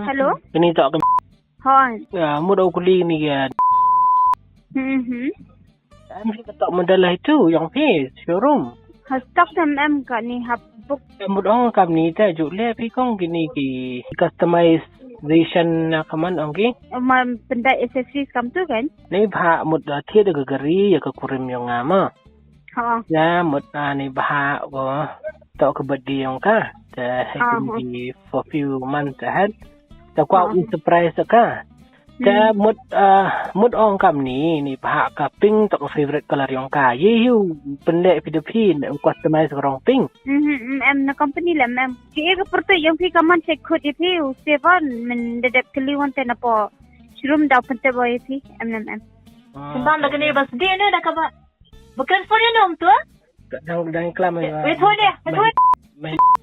Hello? Kini tak ke mood aku li ni kan. Mesti tak modal itu yang face showroom. Stock em ka ni hap book. Mood orang kam ni ta juk le pi kong kini ki customization na kaman ang ki. Benda accessories kam tu kan? Ni bha mood thia de gari ya ka kurim yang ngama. Ya mood ni bha ko tak ke birthday yang ka. Di for few months ahead. Tak kuat surprise ka. Ta mood ong kam ni bha ka pink tak favorite color yang ka. Ye hu pendek pidapin customize rong pink. Em na company la em. Ki ek perto yang fi kaman check khod ye thi seven men dedep keliwan te na po. Shroom da pente boy thi em. Sembang dah kena bas dia ni dah kabar. Bukan phone ni nom tu? Dang klam ai. Wait phone ni.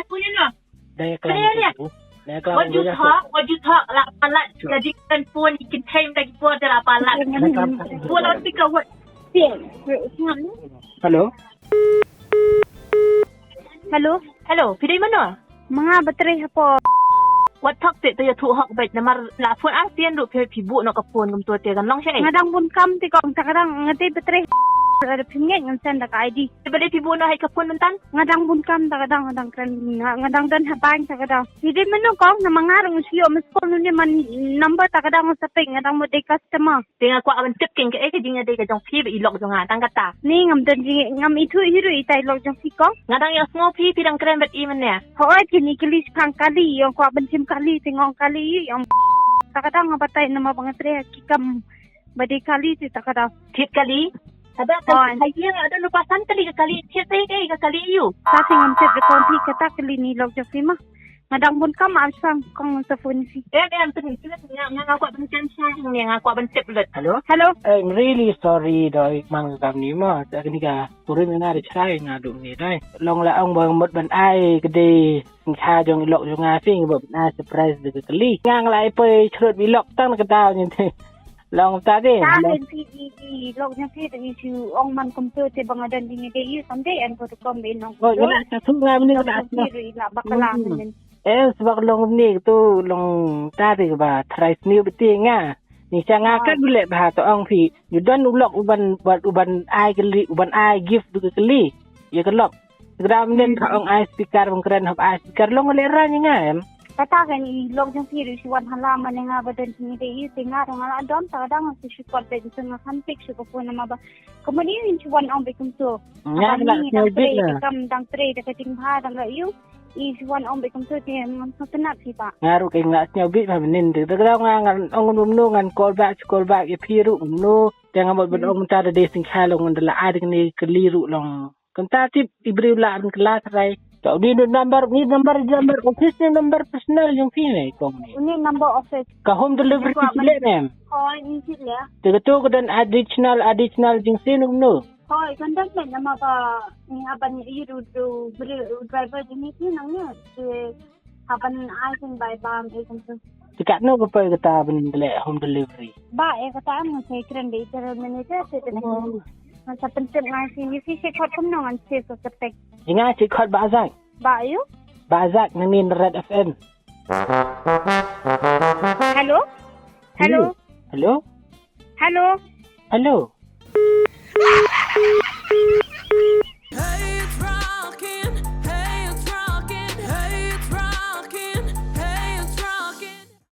Phone ni no. Dang klam. What you talk like palat jadi kan phone you can time like phone dah palat. Phone on speaker what? Hello. Hello, pilih mana? Mga baterai apa? What talk tu ya tu hok bet namar la phone asian du pibu nak ke phone kum tu te kan long syai. Ngadang pun kam ti kong kadang ngati baterai ada pinggit ngan senda ka ID. Sebab pibu nak hai ke phone mentan. Ngadang pun kam kadang kran ngadang dan habang kadang. Hindi meno kong na mangarang siyo miskol ni man number kadang sa ping ngadang mo de customer. Tengah ku aban tip king ke jinga de ka jong pi be ilok jong ha tang kata. Ni ngam dan ngam itu hiru itai lok jong si kong. Ngadang yang small pi dang kren bet iman ne. Hoi kini kelis kang kali yang ku aban sim kali tengok kali yang kadang ngapatai nama bangatri kikam badi kali ti kadang. Tip kali. Ada kan saya ada lupa santali ke kali tip saya ke kali you. Sa ngam tip ko pi kata kali ni lok jong si ma. Ngadang pun kam asang kong sa phone si. Em tin nga aku aban kan saya nga aku aban tip let. Hello. I'm really sorry doi mang kam ni ma. Ta ni ka turin na ri chai nga du ni dai. Long la ong bang mot ban ai ke de cha jong lok jong nga fing bo na surprise de kali. Ngang lai pe chrut bi lok tang ka taw ni te. Long ta de. Ta hen pi lok jong pi de chu ong man computer bang adan ni de you someday and go to come in ong. Oh, ina ta thung ngam ni ka la bakala men. Sebab long ni tu long ta de ba try new beti nga. Ni changa kan bule ba to ong phi. You don't lock uban ai kali uban ai gift du kali. Ya kan lock. Gram nen ka ong ai speaker bang keren hab ai speaker long le ra ni nga em. Kata kan i lok jong pi ri wan halaman nga badan ni de you tinga nga adon ta dang si shukor de tengah kan pik su ko na ba. Kemudian ni wan ong bekum tu. Nga la bit na. Kam dang tre de kating ha dang la you. Is one on bekum tu te man sanat si pa. Ngaru kay nga nyaw bit ma nin de dagraw nga ngan ong numno ngan call back ya piru no jangan bot ong ta de sing khalong ngan la ad ni keliru long kanta tip ibri la an kelas rai to ni number office ni number personal yung pin kong ni Ini number office ka home delivery sile mem oh ini sile te to ko dan additional jing sinum no oh kandak na nama ba ni aban iru driver ni nang ni aban I can buy bam tu tikat no ko pa kata ban home delivery ba kata mo say kren de ter manager te sa penting ngai sini si kot kum nang se so tek inga si kot bazak bazak nang Red FM hello hello